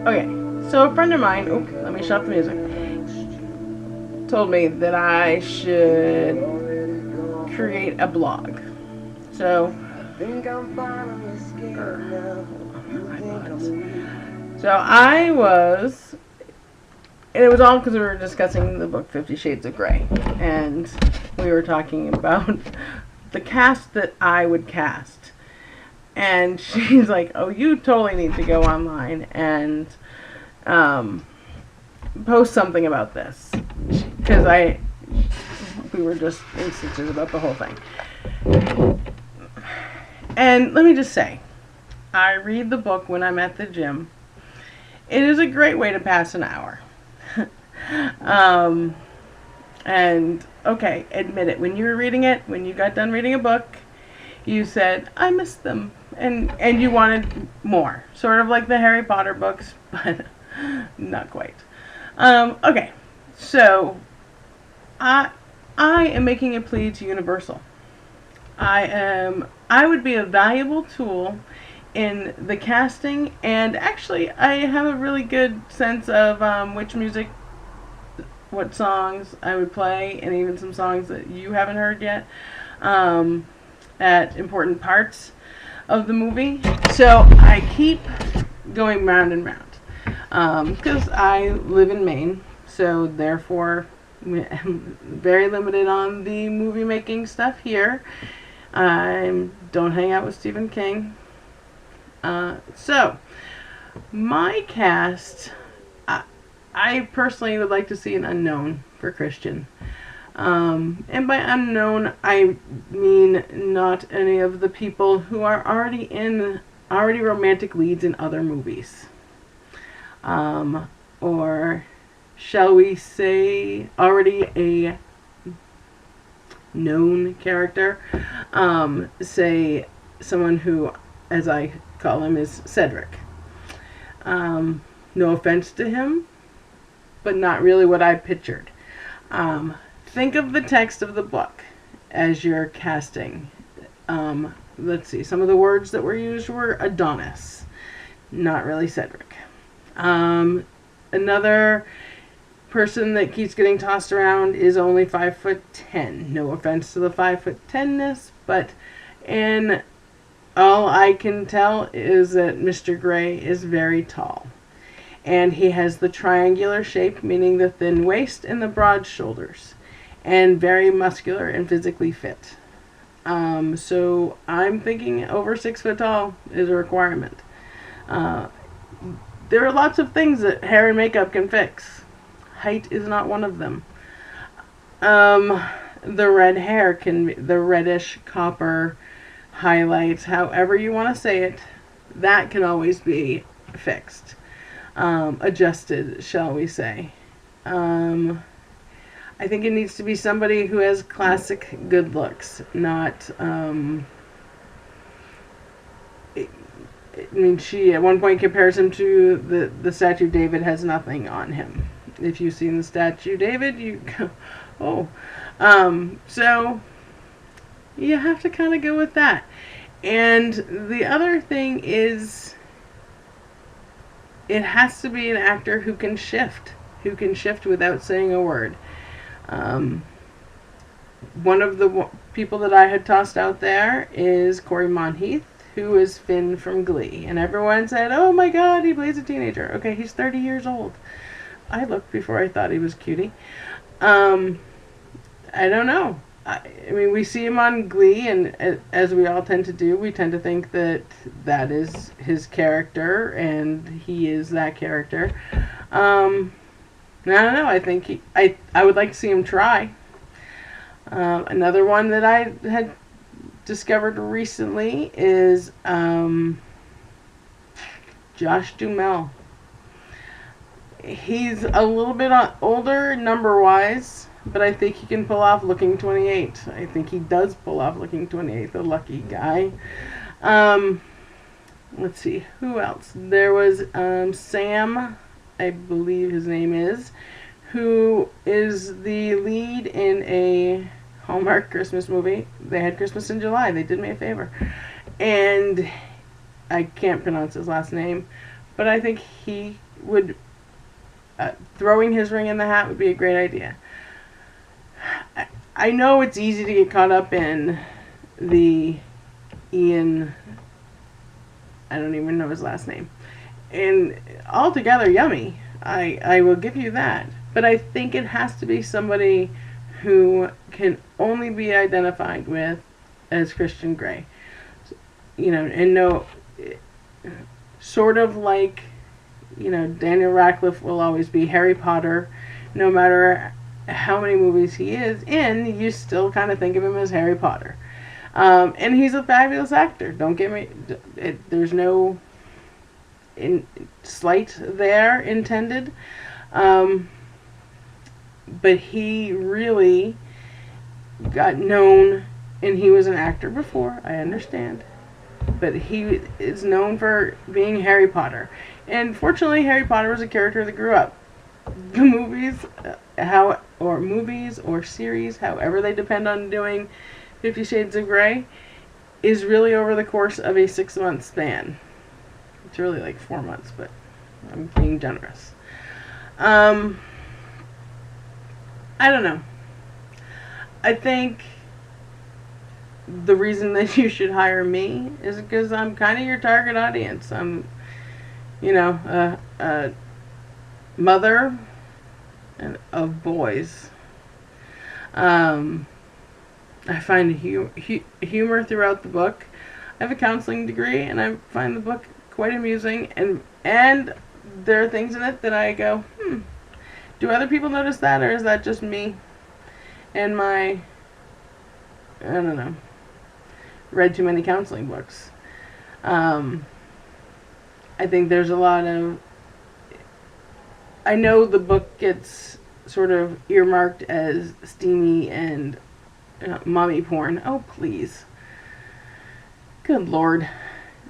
Okay, so a friend of mine, let me shut the music, told me that I should create a blog. So, I was, and it was all because we were discussing the book 50 Shades of Grey, and we were talking about the cast that I would cast. And she's like, "Oh, you totally need to go online and um, post something about this," because we were just in stitches about the whole thing. And let me just say, I read the book when I'm at the gym. It is a great way to pass an hour. um, and okay, admit it. When you were reading it, when you got done reading a book, you said, "I missed them," and you wanted more, sort of like the Harry Potter books, but not quite. Okay, so I I am making a plea to Universal. I would be a valuable tool in the casting, and actually I have a really good sense of which music, what songs I would play, and even some songs that you haven't heard yet um, at important parts of the movie. So I keep going round and round because I live in Maine, so therefore I'm very limited on the movie making stuff here. I don't hang out with Stephen King. So, my cast, I personally would like to see an unknown for Christian. And by unknown, I mean not any of the people who are already romantic leads in other movies. Or shall we say, already a known character. Say someone who, as I call him, is Cedric. No offense to him, but not really what I pictured. Think of the text of the book as you're casting. Let's see, some of the words that were used were Adonis, not really Cedric. Another person that keeps getting tossed around is only 5'10". No offense to the 5'10"ness, but in all I can tell is that Mr. Gray is very tall. And he has the triangular shape, meaning the thin waist and the broad shoulders. And very muscular and physically fit. So I'm thinking over 6 foot tall is a requirement. There are lots of things that hair and makeup can fix. Height is not one of them. The red hair can be the reddish copper highlights, however you want to say it, that can always be fixed. Adjusted, shall we say. I think it needs to be somebody who has classic good looks, not I mean, she at one point compares him to the statue of David, has nothing on him. If you've seen the statue David, you go, oh. So you have to kind of go with that. And the other thing is, it has to be an actor who can shift without saying a word. One of the people that I had tossed out there is Corey Monteith, who is Finn from Glee. And everyone said, "Oh my god, he plays a teenager." Okay, he's 30 years old. I looked before I thought he was cutie. I don't know. I mean, we see him on Glee, and as we all tend to do, we tend to think that that is his character, and he is that character. I don't know. I think I would like to see him try. Another one that I had discovered recently is Josh Duhamel. He's a little bit older number-wise, but I think he can pull off looking 28. I think he does pull off looking 28, the lucky guy. Let's see, who else? There was Sam, I believe his name is, who is the lead in a Hallmark Christmas movie. They had Christmas in July. They did me a favor. And I can't pronounce his last name, but I think he would throwing his ring in the hat would be a great idea. I know it's easy to get caught up in the Ian, I don't even know his last name, and altogether yummy. I will give you that. But I think it has to be somebody who can only be identified with as Christian Grey. And no, sort of like, Daniel Radcliffe will always be Harry Potter. No matter how many movies he is in, you still kind of think of him as Harry Potter. And he's a fabulous actor. Don't get me, there's no slight there intended. But he really got known, and he was an actor before, I understand. But he is known for being Harry Potter. And fortunately, Harry Potter was a character that grew up. The movies, movies or series, however they depend on doing 50 Shades of Grey, is really over the course of a 6-month span. It's really like 4 months, but I'm being generous. I don't know. I think the reason that you should hire me is because I'm kind of your target audience. I'm, a mother of boys. I find humor throughout the book. I have a counseling degree, and I find the book quite amusing. And there are things in it that I go, do other people notice that, or is that just me and my, I don't know, read too many counseling books? I think there's a lot of, I know the book gets sort of earmarked as steamy and mommy porn. Oh, please. Good Lord.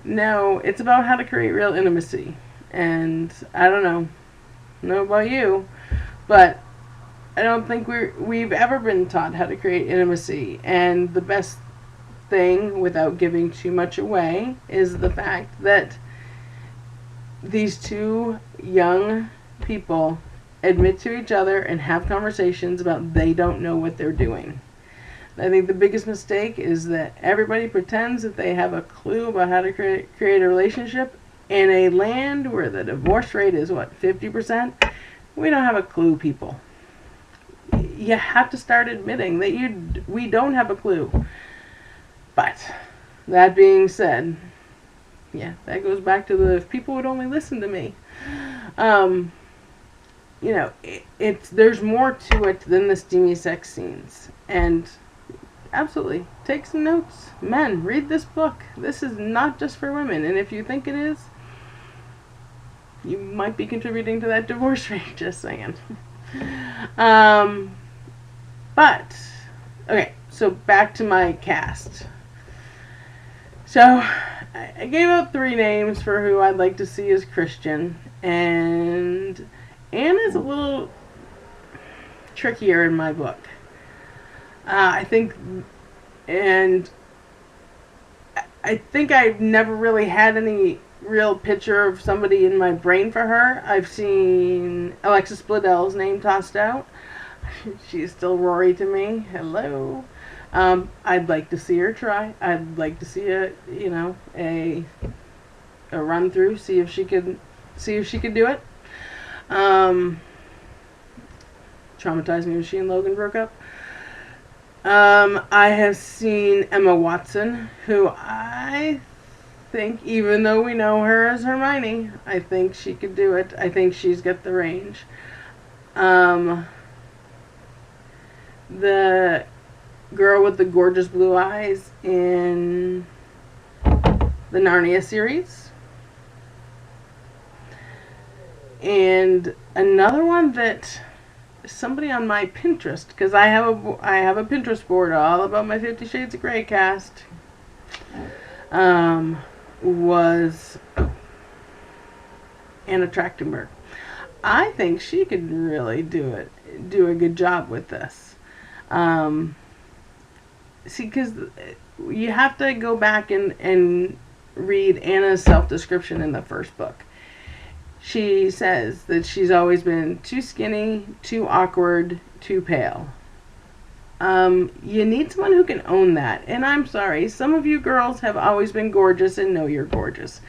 No, it's about how to create real intimacy. And I don't know about you, but I don't think we've ever been taught how to create intimacy. And the best thing, without giving too much away, is the fact that these two young people admit to each other and have conversations about they don't know what they're doing. I think the biggest mistake is that everybody pretends that they have a clue about how to create a relationship in a land where the divorce rate is, 50%? We don't have a clue, people. You have to start admitting that we don't have a clue. But, that being said, yeah, that goes back to if people would only listen to me. There's more to it than the steamy sex scenes. And absolutely, take some notes. Men, read this book. This is not just for women. And if you think it is, you might be contributing to that divorce rate, just saying. But, okay, so back to my cast. So, I gave out 3 names for who I'd like to see as Christian, and Anna's a little trickier in my book. I think I've never really had any real picture of somebody in my brain for her. I've seen Alexis Bledel's name tossed out. She's still Rory to me. Hello. I'd like to see her try. I'd like to see a run through, see if she could do it. Traumatized me when she and Logan broke up. I have seen Emma Watson, who I think, even though we know her as Hermione, I think she could do it. I think she's got the range. The girl with the gorgeous blue eyes in the Narnia series. And another one that somebody on my Pinterest, because I have a Pinterest board all about my 50 Shades of Grey cast, was Anna Trachtenberg. I think she could really do a good job with this. See, because you have to go back and read Anna's self-description in the first book. She says that she's always been too skinny, too awkward, too pale. You need someone who can own that. And I'm sorry, some of you girls have always been gorgeous and know you're gorgeous.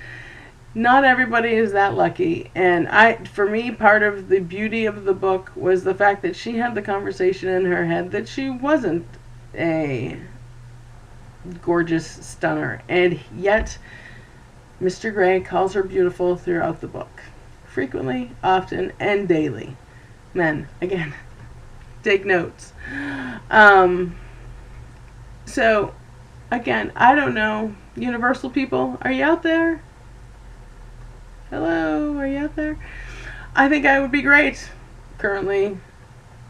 Not everybody is that lucky. And for me, part of the beauty of the book was the fact that she had the conversation in her head that she wasn't a gorgeous stunner. And yet, Mr. Gray calls her beautiful throughout the book. Frequently, often, and daily. Men, again, take notes. So, again, I don't know. Universal people, are you out there? Hello, are you out there? I think I would be great. Currently,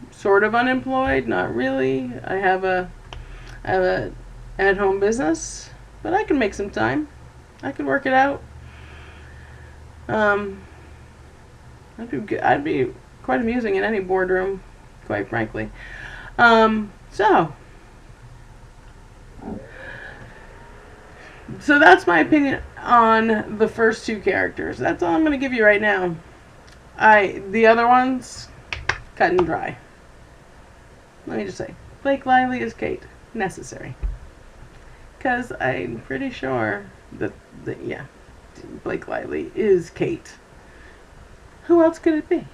sort of unemployed, not really. I have a at-home business, but I can make some time. I can work it out. I'd be quite amusing in any boardroom, quite frankly. So that's my opinion on the first two characters. That's all I'm going to give you right now. The other ones, cut and dry. Let me just say, Blake Lively is Kate. Necessary. Because I'm pretty sure that yeah, Blake Lively is Kate. Who else could it be?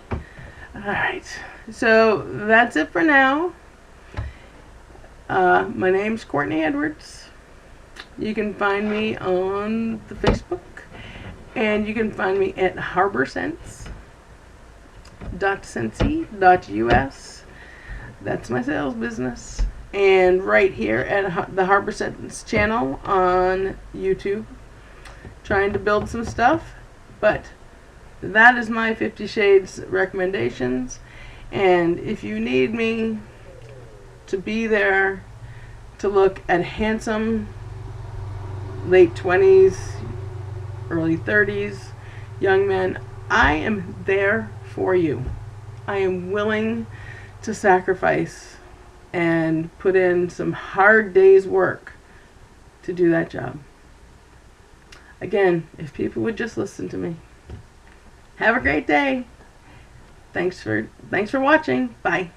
Alright, so that's it for now. My name's Courtney Edwards. You can find me on the Facebook, and you can find me at harborsense.sensi.us. That's my sales business. And right here at the Harbor Sense channel on YouTube. Trying to build some stuff, but that is my 50 Shades recommendations. And if you need me to be there to look at handsome late 20s, early 30s young men, I am there for you. I am willing to sacrifice and put in some hard days' work to do that job. Again, if people would just listen to me. Have a great day. Thanks for watching. Bye.